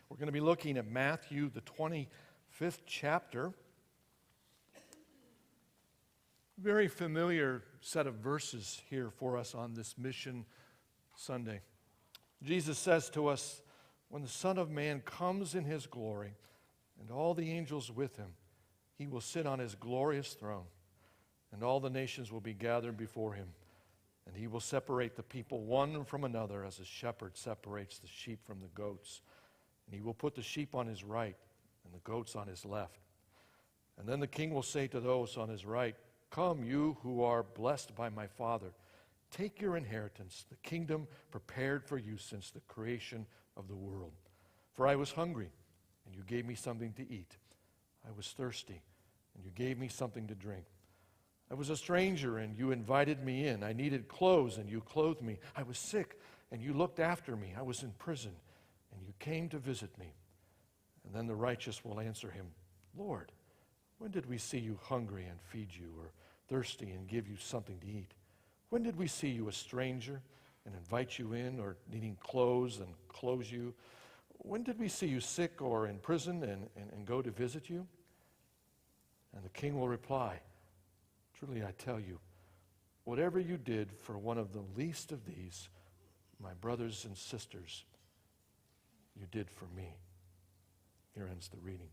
We're going to be looking at Matthew, the 25th chapter. Very familiar set of verses here for us on this Mission Sunday. Jesus says to us, when the Son of Man comes in his glory and all the angels with him, he will sit on his glorious throne, and all the nations will be gathered before him. And he will separate the people one from another as a shepherd separates the sheep from the goats. And he will put the sheep on his right and the goats on his left. And then the king will say to those on his right, "Come, you who are blessed by my Father, take your inheritance, the kingdom prepared for you since the creation of the world. For I was hungry, and you gave me something to eat. I was thirsty, and you gave me something to drink. I was a stranger, and you invited me in. I needed clothes, and you clothed me. I was sick, and you looked after me. I was in prison, and you came to visit me." And then the righteous will answer him, "Lord, when did we see you hungry and feed you, or thirsty and give you something to eat? When did we see you a stranger and invite you in, or needing clothes and clothe you? When did we see you sick or in prison and go to visit you?" And the king will reply, "Truly I tell you, whatever you did for one of the least of these, my brothers and sisters, you did for me." Here ends the reading.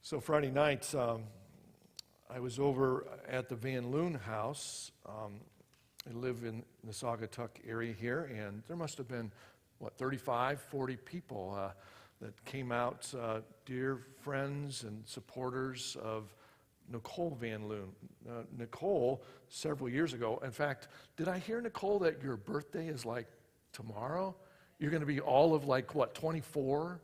So Friday night, I was over at the Van Loon house. I live in the Saugatuck area here, and there must have been, 35, 40 people that came out, dear friends and supporters of Nicole Van Loon. Nicole, several years ago, in fact, did I hear, Nicole, that your birthday is like tomorrow? You're going to be all of 24?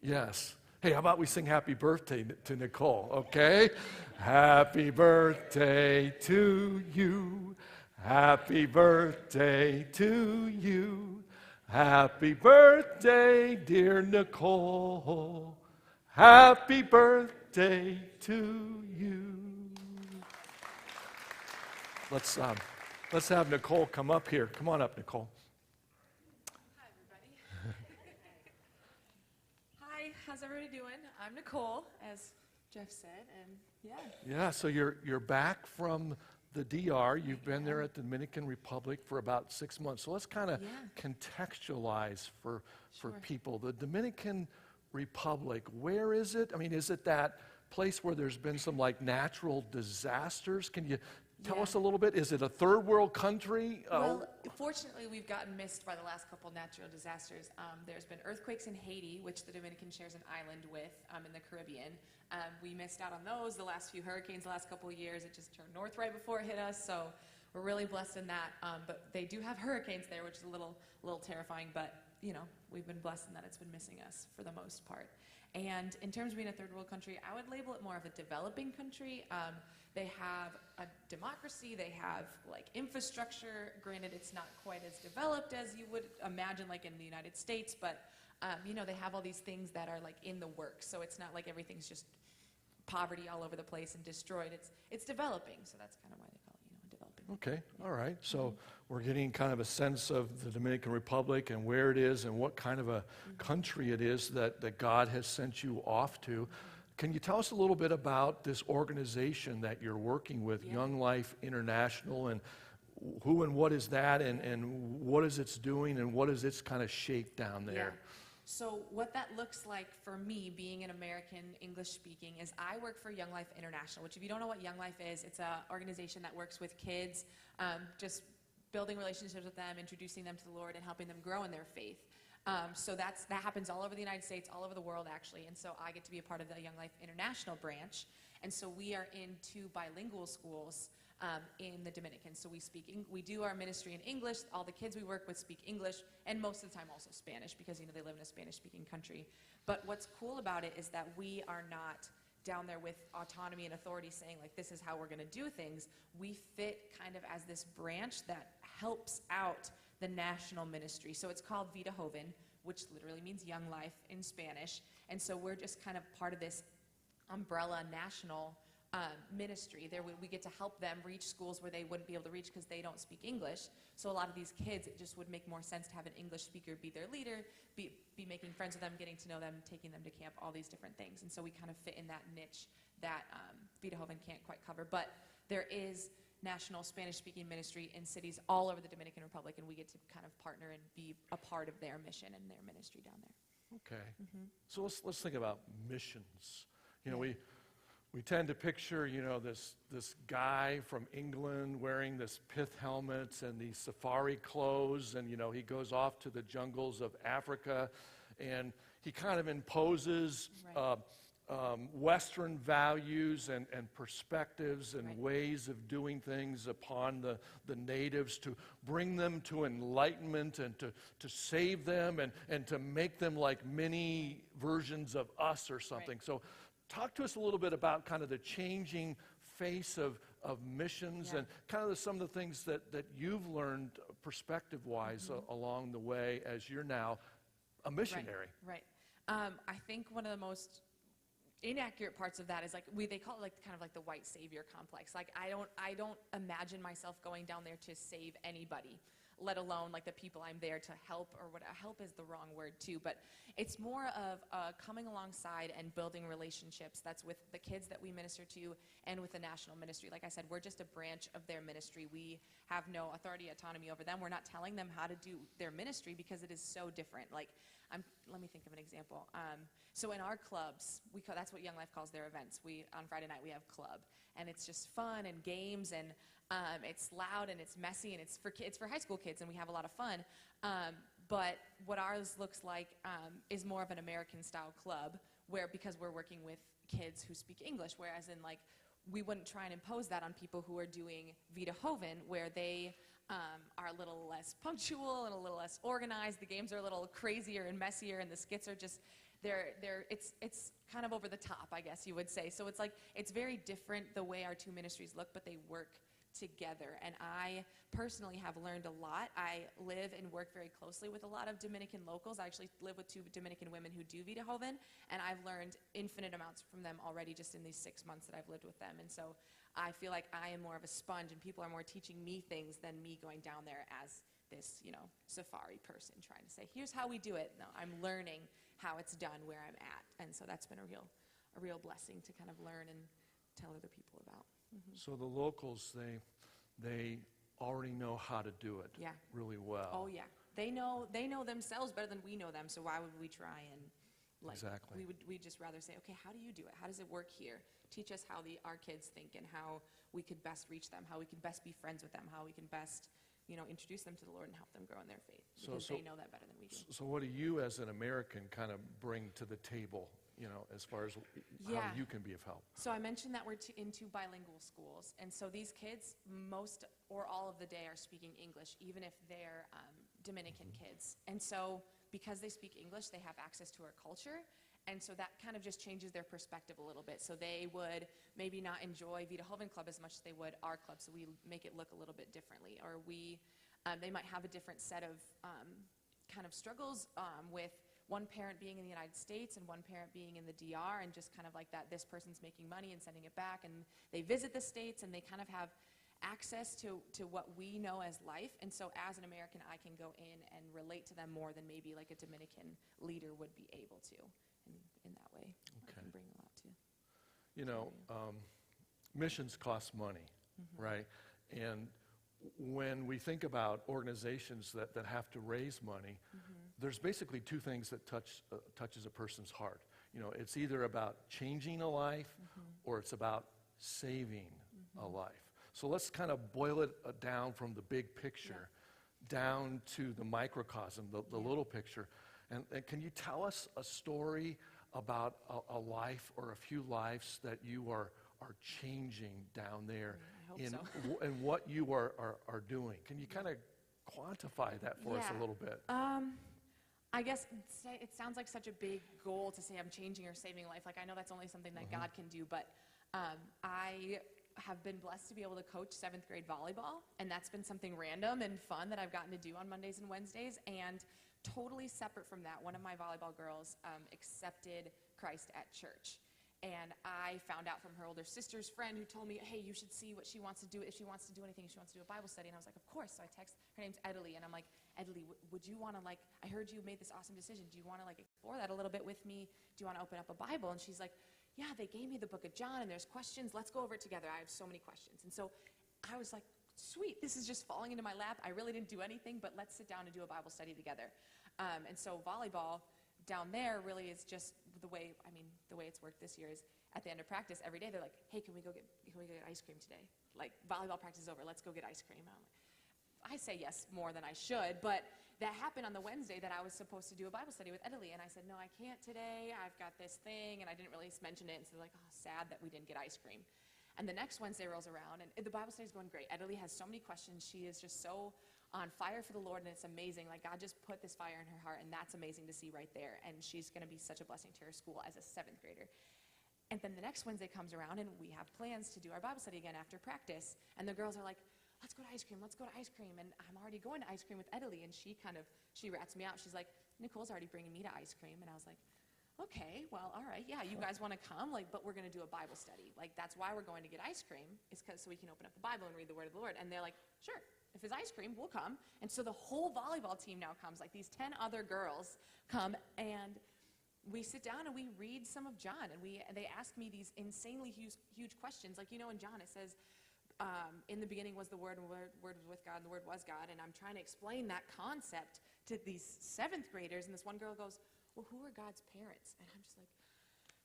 Yes. Hey, how about we sing happy birthday to Nicole, okay? Happy birthday to you. Happy birthday to you. Happy birthday, dear Nicole. Happy birthday to you. Let's have Nicole come up here. Come on up, Nicole. Hi, everybody. Hi, how's everybody doing? I'm Nicole, as Jeff said, and yeah. Yeah, so you're back from the DR. You've been there at the Dominican Republic for about 6 months. So let's kind of contextualize for people. The Dominican Republic, where is it? I mean, is it that place where there's been some natural disasters? Can you tell us a little bit? Is it a third world country? Well, fortunately, we've gotten missed by the last couple natural disasters. There's been earthquakes in Haiti, which the Dominican shares an island with in the Caribbean. We missed out on those. The last few hurricanes, the last couple of years, it just turned north right before it hit us. So we're really blessed in that. But they do have hurricanes there, which is a little terrifying. But we've been blessed in that it's been missing us for the most part. And in terms of being a third world country, I would label it more of a developing country. They have a democracy, they have infrastructure. Granted, it's not quite as developed as you would imagine in the United States, but they have all these things that are in the works. So it's not like everything's just poverty all over the place and destroyed. It's developing, so that's kind of why they call it developing. Okay, all right. So we're getting kind of a sense of the Dominican Republic and where it is and what kind of a country it is that God has sent you off to. Can you tell us a little bit about this organization that you're working with, Young Life International, and who and what is that, and what is it's doing, and what is its kind of shape down there? Yeah. So what that looks like for me, being an American English speaking, is I work for Young Life International, which if you don't know what Young Life is, it's an organization that works with kids, just building relationships with them, introducing them to the Lord, and helping them grow in their faith. So that happens all over the United States, all over the world actually, and so I get to be a part of the Young Life International branch, and so we are in 2 bilingual schools in the Dominican. So we do our ministry in English. All the kids we work with speak English, and most of the time also Spanish, because they live in a Spanish-speaking country. But what's cool about it is that we are not down there with autonomy and authority saying this is how we're going to do things. We fit kind of as this branch that helps out the national ministry. So it's called Vida Joven, which literally means young life in Spanish. And so we're just kind of part of this umbrella national ministry. We get to help them reach schools where they wouldn't be able to reach because they don't speak English. So a lot of these kids, it just would make more sense to have an English speaker be their leader, be making friends with them, getting to know them, taking them to camp, all these different things. And so we kind of fit in that niche that Wiedehoven can't quite cover. But there is national Spanish-speaking ministry in cities all over the Dominican Republic, and we get to kind of partner and be a part of their mission and their ministry down there. Okay. So let's think about missions. You know, we tend to picture, you know, this guy from England wearing this pith helmet and these safari clothes, and, you know, he goes off to the jungles of Africa, and he kind of imposes Right. Western values and perspectives and Right. ways of doing things upon the natives to bring them to enlightenment and to save them and to make them like mini versions of us or something. Right. So talk to us a little bit about kind of the changing face of missions Yeah. and kind of some of the things that you've learned perspective-wise along the way as you're now a missionary. Right. I think one of the most inaccurate parts of that is like they call it like kind of like the white savior complex. Like I don't imagine myself going down there to save anybody, let alone like the people I'm there to help, or what help is the wrong word too, but it's more of coming alongside and building relationships. That's with the kids that we minister to and with the national ministry. Like I said, we're just a branch of their ministry. We have no authority, autonomy over them. We're not telling them how to do their ministry because it is so different. Like let me think of an example. So in our clubs, that's what Young Life calls their events. On Friday night we have club, and it's just fun and games, and it's loud and it's messy, and it's for high school kids, and we have a lot of fun. But what ours looks like is more of an American style club, because we're working with kids who speak English, whereas in like we wouldn't try and impose that on people who are doing Wiedehoven, where they are a little less punctual and a little less organized. The games are a little crazier and messier, and the skits are just it's kind of over the top, I guess you would say. So it's like it's very different the way our two ministries look, but they work together. And I personally have learned a lot. I live and work very closely with a lot of Dominican locals. I actually live with 2 Dominican women who do Wiedehoven, and I've learned infinite amounts from them already just in these 6 months that I've lived with them. And so I feel like I am more of a sponge, and people are more teaching me things than me going down there as this, safari person trying to say, here's how we do it. No, I'm learning how it's done where I'm at. And so that's been a real blessing to kind of learn and tell other people about. So the locals, they already know how to do it Yeah. really well. Oh yeah, they know themselves better than we know them. So why would we try and Exactly. We'd just rather say, okay, how do you do it? How does it work here? Teach us how our kids think and how we could best reach them, how we could best be friends with them, how we can best introduce them to the Lord and help them grow in their faith, because they know that better than we do. So what do you as an American kind of bring to the table, as far as Yeah. how you can be of help? So I mentioned that we're in 2 bilingual schools, and so these kids, most or all of the day, are speaking English, even if they're Dominican kids. And so because they speak English, they have access to our culture, and so that kind of just changes their perspective a little bit. So they would maybe not enjoy Wiedehoven Club as much as they would our club, so we make it look a little bit differently. Or they might have a different set of kind of struggles with one parent being in the United States and one parent being in the DR, and just kind of like that this person's making money and sending it back, and they visit the States, and they kind of have access to what we know as life. And so as an American, I can go in and relate to them more than maybe like a Dominican leader would be able to. And in that way, I Okay. can bring a lot to. Missions cost money, right? And when we think about organizations that have to raise money, there's basically 2 things that touches a person's heart. It's either about changing a life or it's about saving a life. So let's kind of boil it down from the big picture down to the microcosm, the little picture. And can you tell us a story about a life or a few lives that you are changing down there I hope so. and what you are doing? Can you kind of quantify that for us a Yeah. little bit? I guess it sounds like such a big goal to say I'm changing or saving a life. Like I know that's only something that God can do, but I have been blessed to be able to coach 7th grade volleyball, and that's been something random and fun that I've gotten to do on Mondays and Wednesdays. And totally separate from that, one of my volleyball girls accepted Christ at church. And I found out from her older sister's friend who told me, hey, you should see what she wants to do, if she wants to do anything, if she wants to do a Bible study. And I was like, of course. So I text, her name's Edalee, and I'm like, Edalee, would you want to, like, I heard you made this awesome decision. Do you want to, like, explore that a little bit with me? Do you want to open up a Bible? And she's like, yeah, they gave me the book of John, and there's questions. Let's go over it together. I have so many questions. And so I was like, sweet, this is just falling into my lap. I really didn't do anything, but let's sit down and do a Bible study together. And so volleyball down there really is just the way it's worked this year is at the end of practice every day they're like, hey, can we go get ice cream today? Like, volleyball practice is over, let's go get ice cream. And I'm like, I say yes more than I should, but that happened on the Wednesday that I was supposed to do a Bible study with Edalee, and I said, no, I can't today, I've got this thing, and I didn't really mention it, and so they're like, oh, sad that we didn't get ice cream. And the next Wednesday rolls around, and the Bible study is going great. Edalee has so many questions. She is just so on fire for the Lord, and it's amazing. Like, God just put this fire in her heart, and that's amazing to see right there. And she's going to be such a blessing to her school as a 7th grader. And then the next Wednesday comes around, and we have plans to do our Bible study again after practice. And the girls are like, let's go to ice cream, let's go to ice cream. And I'm already going to ice cream with Edalee, and she rats me out. She's like, Nicole's already bringing me to ice cream. And I was like, okay, well, all right, yeah, you guys want to come, like, but we're going to do a Bible study. Like, that's why we're going to get ice cream, is so we can open up the Bible and read the word of the Lord. And they're like, sure, if it's ice cream, we'll come. And so the whole volleyball team now comes, like these 10 other girls come, and we sit down and we read some of John, and they ask me these insanely huge questions. Like, in John it says, in the beginning was the Word, and the Word was with God, and the Word was God. And I'm trying to explain that concept to these 7th graders, and this one girl goes, well, who are God's parents? And I'm just like,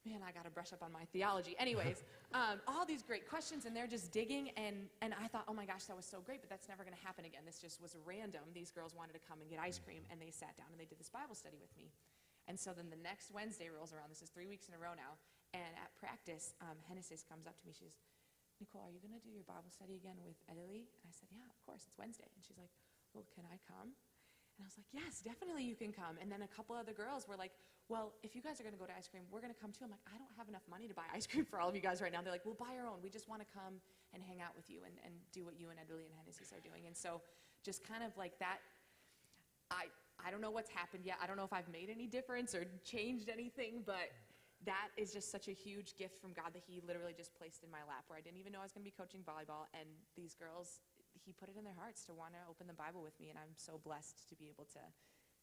man, I got to brush up on my theology. Anyways, all these great questions, and they're just digging, and I thought, oh my gosh, that was so great, but that's never going to happen again. This just was random. These girls wanted to come and get ice cream, and they sat down and they did this Bible study with me. And so then the next Wednesday rolls around. This is 3 weeks in a row now. And at practice, Hennessy's comes up to me. She says, Nicole, are you going to do your Bible study again with Edalee? And I said, yeah, of course, it's Wednesday. And she's like, well, can I come? And I was like, yes, definitely you can come. And then a couple other girls were like, well, if you guys are going to go to ice cream, we're going to come too. I'm like, I don't have enough money to buy ice cream for all of you guys right now. They're like, we'll buy our own. We just want to come and hang out with you and do what you and Edalee and Hennessy are doing. And so just kind of like that, I don't know what's happened yet. I don't know if I've made any difference or changed anything, but that is just such a huge gift from God that he literally just placed in my lap, where I didn't even know I was going to be coaching volleyball, and these girls, he put it in their hearts to want to open the Bible with me, and I'm so blessed to be able to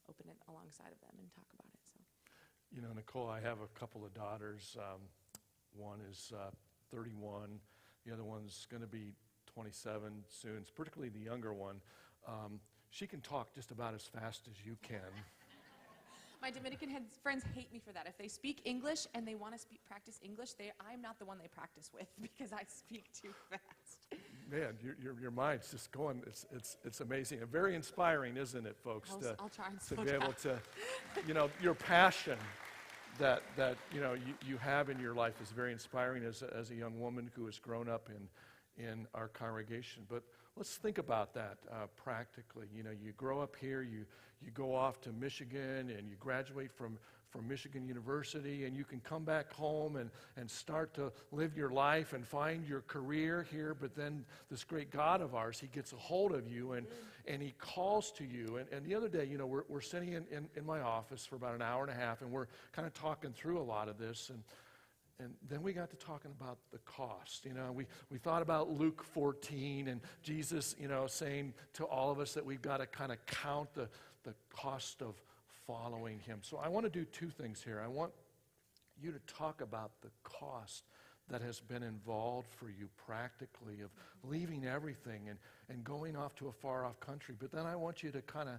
open it alongside of them and talk about it. So, Nicole, I have a couple of daughters. One is 31. The other one's going to be 27 soon. It's particularly the younger one. She can talk just about as fast as you can. my Dominican friends hate me for that. If they speak English and they want to practice English, I'm not the one they practice with because I speak too fast. Man, your mind's just going. It's amazing and very inspiring, isn't it, folks? I'll try and to slow be down. able to, your passion that you have in your life is very inspiring as a young woman who has grown up in our congregation. But let's think about that practically. You grow up here, you go off to Michigan, and you graduate from Michigan University, and you can come back home and start to live your life and find your career here. But then this great God of ours, he gets a hold of you, and he calls to you. And the other day, we're sitting in my office for about an hour and a half, and we're kind of talking through a lot of this. And then we got to talking about the cost. We thought about Luke 14 and Jesus, saying to all of us that we've got to kind of count the cost of following him. So I want to do two things here. I want you to talk about the cost that has been involved for you practically of leaving everything and going off to a far-off country. But then I want you to kind of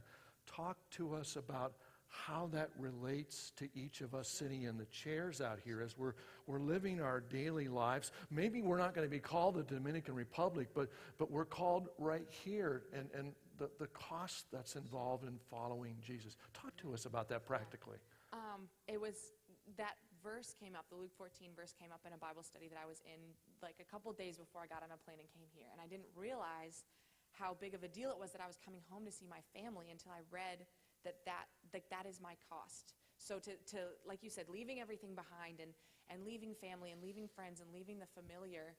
talk to us about how that relates to each of us sitting in the chairs out here as we're living our daily lives. Maybe we're not going to be called the Dominican Republic, but we're called right here, and the cost that's involved in following Jesus. Talk to us about that practically. It was, that verse came up, the Luke 14 verse came up in a Bible study that I was in like a couple days before I got on a plane and came here. And I didn't realize how big of a deal it was that I was coming home to see my family until I read that is my cost. So to like you said, leaving everything behind and leaving family and leaving friends and leaving the familiar,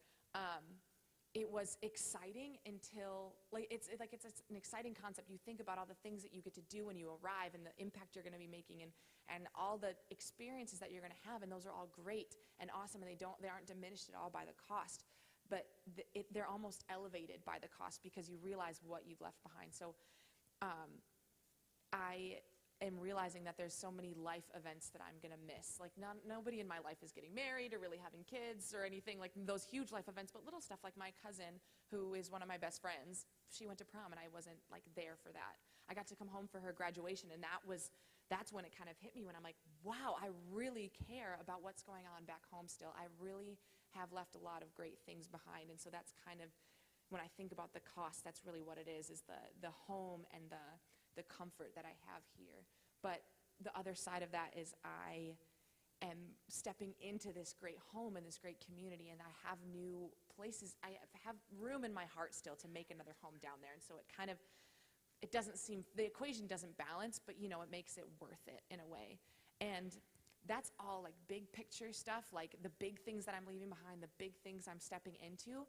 it was exciting until, it's an exciting concept. You think about all the things that you get to do when you arrive and the impact you're going to be making and all the experiences that you're going to have, and those are all great and awesome, and they aren't diminished at all by the cost, but they're almost elevated by the cost because you realize what you've left behind. So I am realizing that there's so many life events that I'm going to miss. Like, nobody in my life is getting married or really having kids or anything like those huge life events, but little stuff like my cousin, who is one of my best friends, she went to prom and I wasn't like there for that. I got to come home for her graduation, and that's when it kind of hit me, when I'm like, wow, I really care about what's going on back home still. I really have left a lot of great things behind, and so that's kind of, when I think about the cost, that's really what it is the home and the comfort that I have here. But the other side of that is I am stepping into this great home and this great community, and I have new places. I have room in my heart still to make another home down there, and so it doesn't seem, the equation doesn't balance, but it makes it worth it in a way. And that's all like big picture stuff, like the big things that I'm leaving behind, the big things I'm stepping into.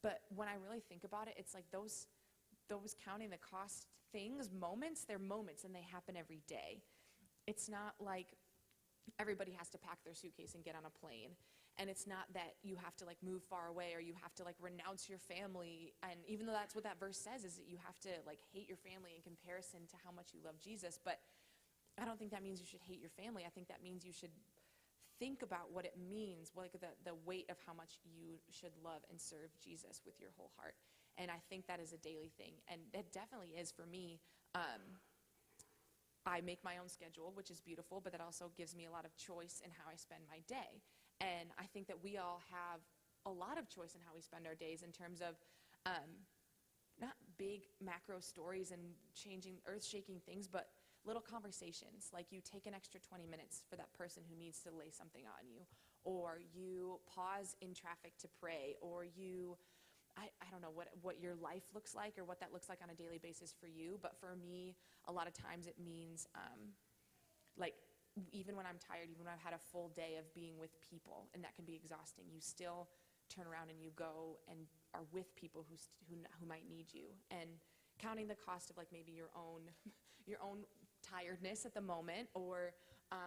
But when I really think about it, it's like those counting the cost moments, they're moments, and they happen every day. It's not like everybody has to pack their suitcase and get on a plane. And it's not that you have to like move far away or you have to like renounce your family. And even though that's what that verse says, is that you have to like hate your family in comparison to how much you love Jesus. But I don't think that means you should hate your family. I think that means you should think about what it means, like the weight of how much you should love and serve Jesus with your whole heart. And I think that is a daily thing. And it definitely is for me. I make my own schedule, which is beautiful, but that also gives me a lot of choice in how I spend my day. And I think that we all have a lot of choice in how we spend our days in terms of not big macro stories and changing, earth-shaking things, but little conversations. Like you take an extra 20 minutes for that person who needs to lay something on you, or you pause in traffic to pray, or I don't know what your life looks like or what that looks like on a daily basis for you, but for me, a lot of times it means like even when I'm tired, even when I've had a full day of being with people, and that can be exhausting, you still turn around and you go and are with people who might need you, and counting the cost of like maybe your own tiredness at the moment, or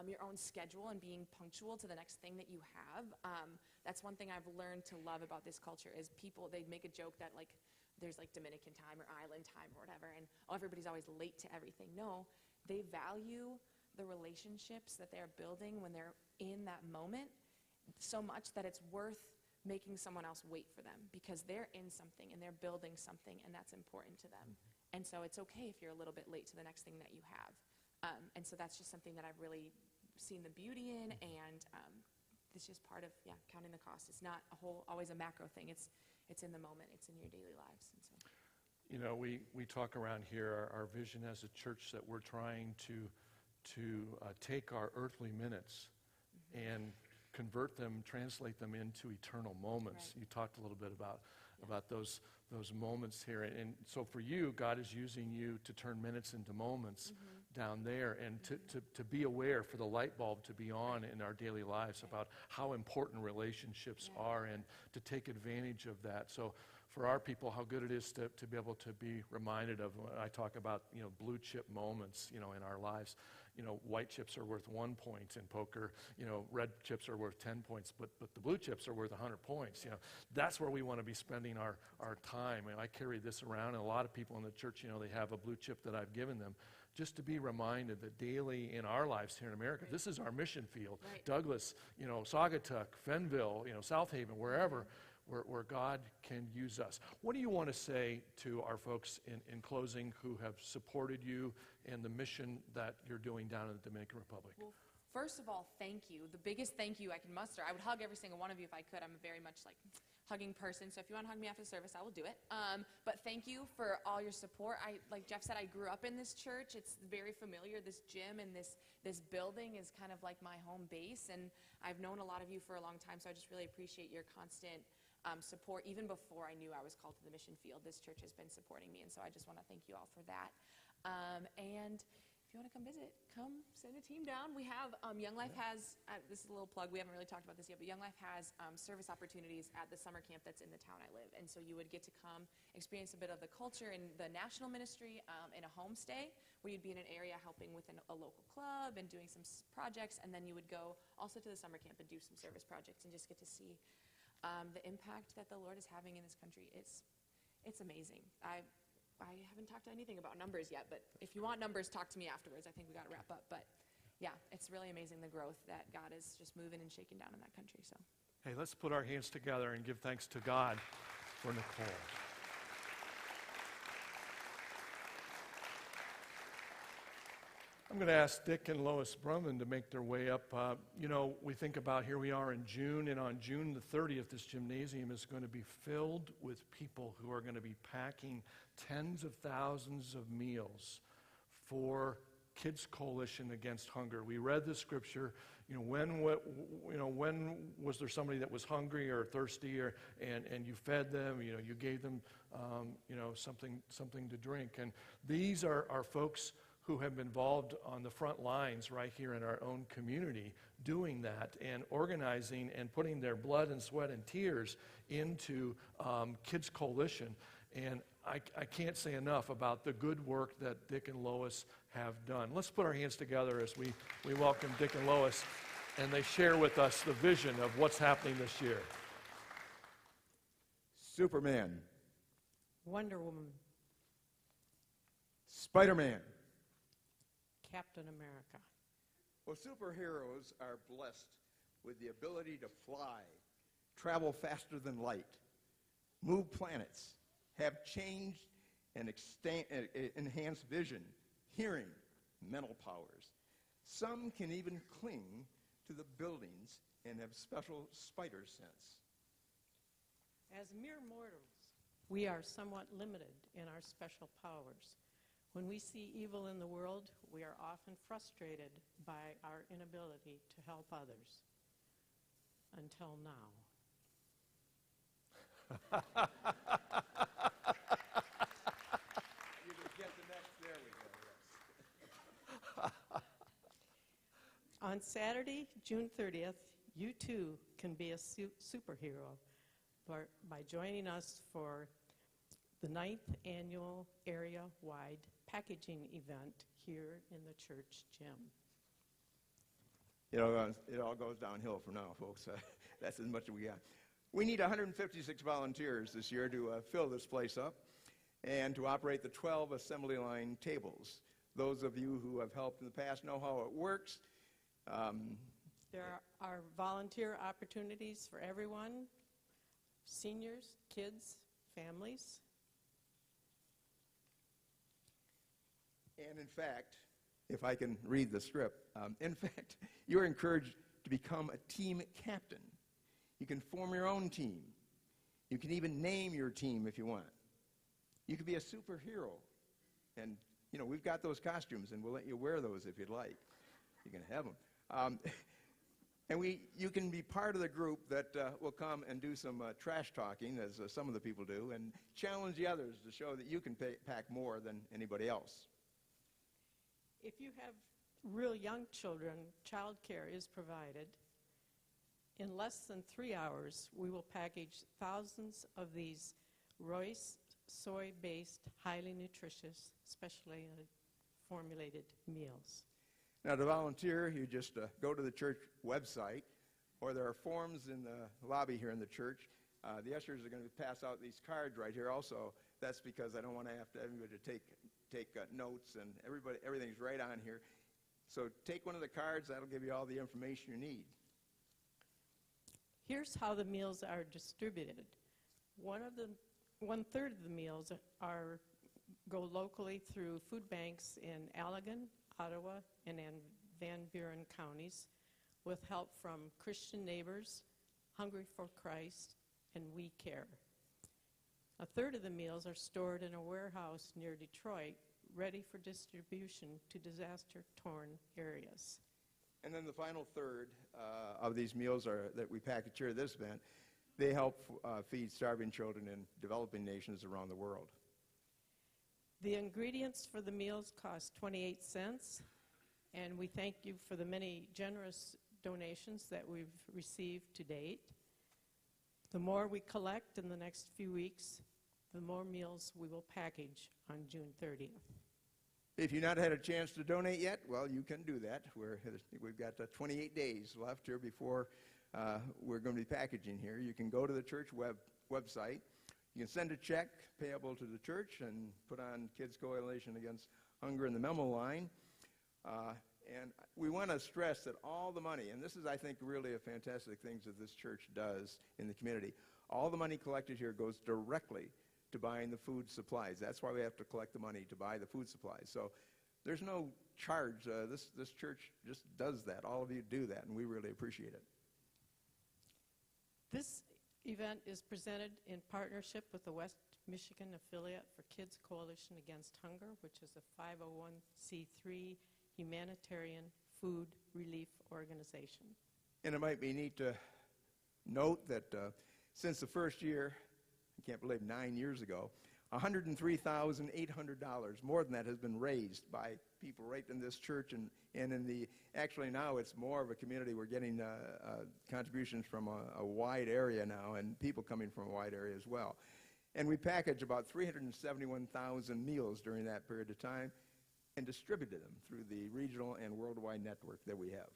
your own schedule and being punctual to the next thing that you have. That's one thing I've learned to love about this culture is people, they make a joke that like there's like Dominican time or island time or whatever, and everybody's always late to everything. No, they value the relationships that they're building when they're in that moment so much that it's worth making someone else wait for them, because they're in something and they're building something, and that's important to them. And so it's okay if you're a little bit late to the next thing that you have. And so that's just something that I've really seen the beauty in, and it's just part of, counting the cost. It's not always a macro thing. It's in the moment. It's in your daily lives. And so, we talk around here, our vision as a church, that we're trying to take our earthly minutes and convert them, translate them into eternal moments. Right. You talked a little bit about those moments here. And so for you, God is using you to turn minutes into moments down there, and to be aware, for the light bulb to be on in our daily lives about how important relationships are, and to take advantage of that. So for our people, how good it is to be able to be reminded of, when I talk about, blue chip moments, in our lives. White chips are worth 1 point in poker. Red chips are worth 10 points, but the blue chips are worth 100 points. That's where we want to be spending our time. And I carry this around, and a lot of people in the church, they have a blue chip that I've given them, just to be reminded that daily in our lives here in America, this is our mission field. Right. Douglas, Saugatuck, Fenville, South Haven, wherever, where God can use us. What do you want to say to our folks in closing who have supported you and the mission that you're doing down in the Dominican Republic? well, first of all, thank you. The biggest thank you I can muster. I would hug every single one of you if I could. I'm a very much like hugging person, so if you want to hug me after the service, I will do it. But thank you for all your support. Like Jeff said, I grew up in this church. It's very familiar. This gym and this building is kind of like my home base, and I've known a lot of you for a long time, so I just really appreciate your constant support. Even before I knew I was called to the mission field, this church has been supporting me, and so I just want to thank you all for that. And if you you want to come visit, come send a team down. We have, Young Life has, this is a little plug, we haven't really talked about this yet, but Young Life has service opportunities at the summer camp that's in the town I live. And so you would get to come experience a bit of the culture in the national ministry in a homestay, where you'd be in an area helping with a local club and doing some projects. And then you would go also to the summer camp and do some service projects and just get to see the impact that the Lord is having in this country. It's amazing. I haven't talked anything about numbers yet, but if you want numbers, talk to me afterwards. I think we got to wrap up. But yeah, it's really amazing the growth that God is just moving and shaking down in that country. So, Hey, let's put our hands together and give thanks to God for Nicole. I'm going to ask Dick and Lois Brumman to make their way up. We think about here we are in June, and on June the 30th, this gymnasium is going to be filled with people who are going to be packing tens of thousands of meals for Kids Coalition Against Hunger. We read the scripture. When was there somebody that was hungry or thirsty, and you fed them? You gave them, something to drink. And these are folks who have been involved on the front lines right here in our own community, doing that and organizing and putting their blood and sweat and tears into Kids Coalition. And I can't say enough about the good work that Dick and Lois have done. Let's put our hands together as we welcome Dick and Lois, and they share with us the vision of what's happening this year. Superman, Wonder Woman, Spider-Man. Captain America. Well, superheroes are blessed with the ability to fly, travel faster than light, move planets, have changed and enhanced vision, hearing, mental powers. Some can even cling to the buildings and have special spider sense. As mere mortals, we are somewhat limited in our special powers. When we see evil in the world, we are often frustrated by our inability to help others. Until now. You can get the next, there we go, yes. On Saturday, June 30th, you too can be a superhero by joining us for the 9th annual area-wide packaging event here in the church gym. It all goes downhill from now, folks. That's as much as we got. We need 156 volunteers this year to fill this place up and to operate the 12 assembly line tables. Those of you who have helped in the past know how it works. There are volunteer opportunities for everyone, seniors, kids, families. And in fact, if I can read the script, you're encouraged to become a team captain. You can form your own team. You can even name your team if you want. You can be a superhero. And, we've got those costumes, and we'll let you wear those if you'd like. You can have them. And you can be part of the group that will come and do some trash talking, as some of the people do, and challenge the others to show that you can pack more than anybody else. If you have real young children, childcare is provided. In less than 3 hours, we will package thousands of these Royce soy-based, highly nutritious, specially formulated meals. Now, to volunteer, you just go to the church website, or there are forms in the lobby here in the church. The ushers are going to pass out these cards right here also. That's because I don't want to have everybody to take notes, and everything's right on here. So take one of the cards. That'll give you all the information you need. Here's how the meals are distributed. One-third of the meals go locally through food banks in Allegan, Ottawa, and Van Buren counties, with help from Christian Neighbors, Hungry for Christ, and We Care. A third of the meals are stored in a warehouse near Detroit, ready for distribution to disaster-torn areas. And then the final third of these meals that we package here at this event, they help feed starving children in developing nations around the world. The ingredients for the meals cost 28 cents, and we thank you for the many generous donations that we've received to date. The more we collect in the next few weeks, the more meals we will package on June 30th. If you've not had a chance to donate yet, well, you can do that. We've got 28 days left here before we're going to be packaging here. You can go to the church website. You can send a check payable to the church and put on Kids Coalition Against Hunger in the memo line. And we want to stress that all the money, and this is, I think, really a fantastic thing that this church does in the community, all the money collected here goes directly to buying the food supplies. That's why we have to collect the money to buy the food supplies. So there's no charge. This church just does that. All of you do that, and we really appreciate it. This event is presented in partnership with the West Michigan Affiliate for Kids Coalition Against Hunger, which is a 501c3 humanitarian food relief organization. And it might be neat to note that since the first year, I can't believe 9 years ago, $103,800, more than that, has been raised by people right in this church. And in the, actually now it's more of a community. We're getting contributions from a wide area now, and people coming from a wide area as well. And we packaged about 371,000 meals during that period of time and distributed them through the regional and worldwide network that we have.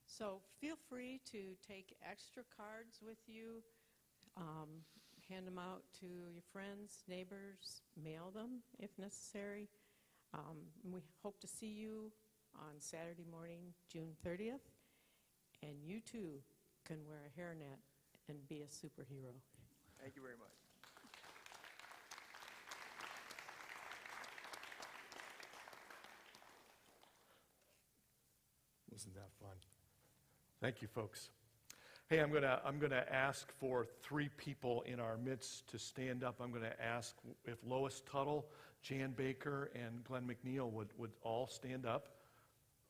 So feel free to take extra cards with you, hand them out to your friends, neighbors, mail them if necessary. We hope to see you on Saturday morning, June 30th, and you too can wear a hairnet and be a superhero. Thank you very much. Wasn't that fun? Thank you, folks. Hey, I'm gonna ask for 3 people in our midst to stand up. I'm gonna ask if Lois Tuttle, Jan Baker, and Glenn McNeil would all stand up.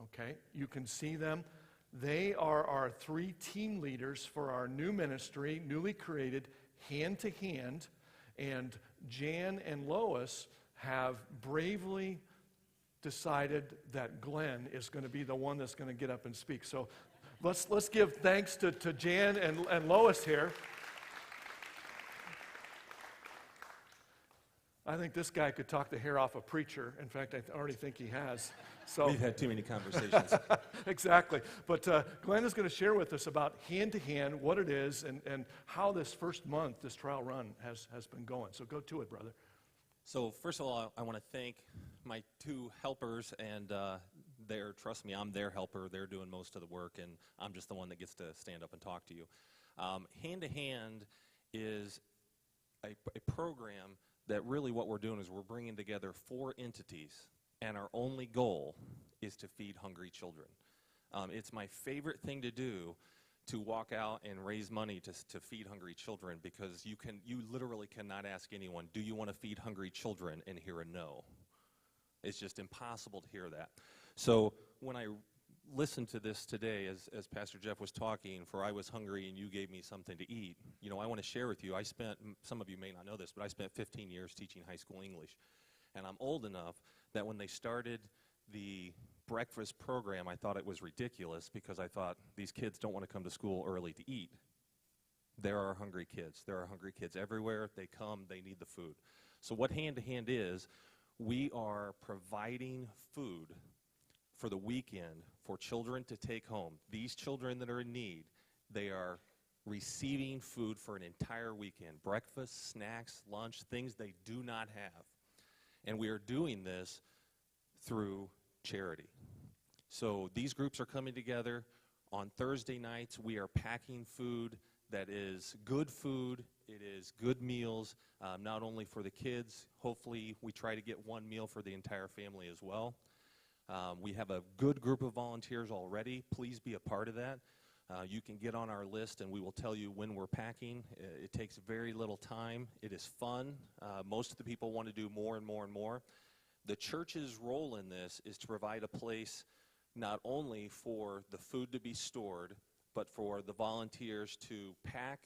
Okay, you can see them. They are our 3 team leaders for our new ministry, newly created, Hand to Hand. And Jan and Lois have bravely decided that Glenn is going to be the one that's going to get up and speak. So let's give thanks to Jan and Lois here. I think this guy could talk the hair off a preacher. In fact, I already think he has. So We've had too many conversations. exactly. But Glenn is going to share with us about Hand to Hand, what it is, and how this first month, this trial run, has been going. So go to it, brother. So first of all, I want to thank my 2 helpers, and trust me, I'm their helper. They're doing most of the work, and I'm just the one that gets to stand up and talk to you. Hand to Hand is a program that really what we're doing is we're bringing together 4 entities, and our only goal is to feed hungry children. It's my favorite thing to do, to walk out and raise money to feed hungry children, because you literally cannot ask anyone, do you want to feed hungry children, and hear a no. It's just impossible to hear that. So when I listened to this today, as Pastor Jeff was talking, for I was hungry and you gave me something to eat, I want to share with you, some of you may not know this, but I spent 15 years teaching high school English. And I'm old enough that when they started the breakfast program, I thought it was ridiculous, because I thought these kids don't want to come to school early to eat. There are hungry kids. There are hungry kids everywhere. They come, they need the food. So what Hand to Hand is, we are providing food for the weekend for children to take home. These children that are in need, they are receiving food for an entire weekend. Breakfast, snacks, lunch, things they do not have. And we are doing this through charity. So these groups are coming together. On Thursday nights, we are packing food that is good food. It is good meals, not only for the kids. Hopefully, we try to get 1 meal for the entire family as well. We have a good group of volunteers already. Please be a part of that. You can get on our list, and we will tell you when we're packing. It takes very little time. It is fun. Most of the people want to do more and more and more. The church's role in this is to provide a place not only for the food to be stored, but for the volunteers to pack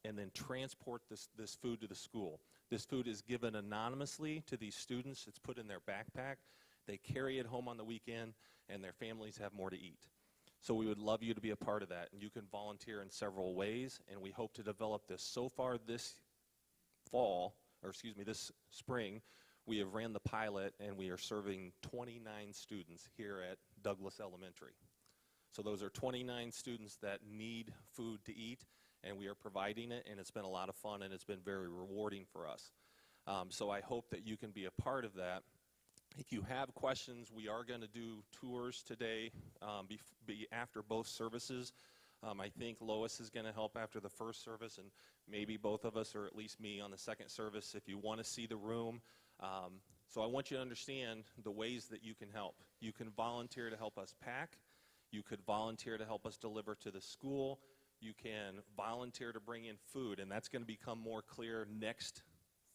and then transport this food to the school. This food is given anonymously to these students. It's put in their backpack. They carry it home on the weekend, and their families have more to eat. So we would love you to be a part of that. And you can volunteer in several ways, and we hope to develop this. So far this this spring, we have ran the pilot, and we are serving 29 students here at Douglas Elementary. So those are 29 students that need food to eat, and we are providing it, and it's been a lot of fun, and it's been very rewarding for us. So I hope that you can be a part of that. If you have questions, we are going to do tours today after both services. I think Lois is going to help after the first service, and maybe both of us, or at least me on the second service, if you want to see the room. So I want you to understand the ways that you can help. You can volunteer to help us pack. You could volunteer to help us deliver to the school. You can volunteer to bring in food, and that's going to become more clear next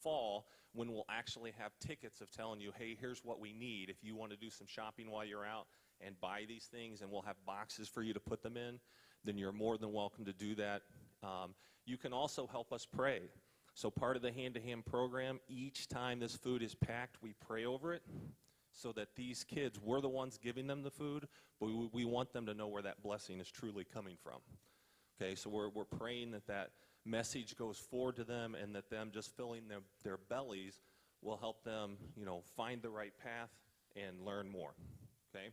fall when we'll actually have tickets of telling you, hey, here's what we need. If you want to do some shopping while you're out and buy these things, and we'll have boxes for you to put them in, then you're more than welcome to do that. You can also help us pray. So part of the hand-to-hand program, each time this food is packed, we pray over it so that these kids, we're the ones giving them the food, but we want them to know where that blessing is truly coming from. Okay, so we're praying that that message goes forward to them, and that them just filling their bellies will help them, find the right path and learn more. Okay,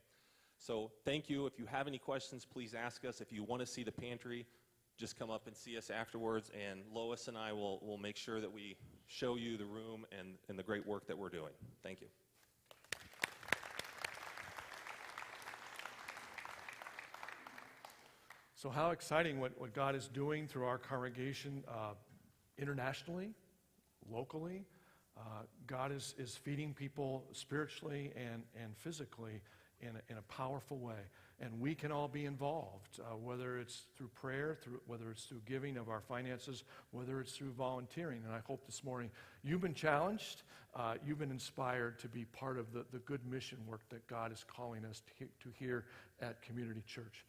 so thank you. If you have any questions, please ask us. If you want to see the pantry, just come up and see us afterwards, and Lois and I will make sure that we show you the room and the great work that we're doing. Thank you. So how exciting what God is doing through our congregation internationally, locally. God is feeding people spiritually and physically in a powerful way. And we can all be involved, whether it's through prayer, whether it's through giving of our finances, whether it's through volunteering. And I hope this morning you've been challenged, you've been inspired to be part of the good mission work that God is calling us to here at Community Church.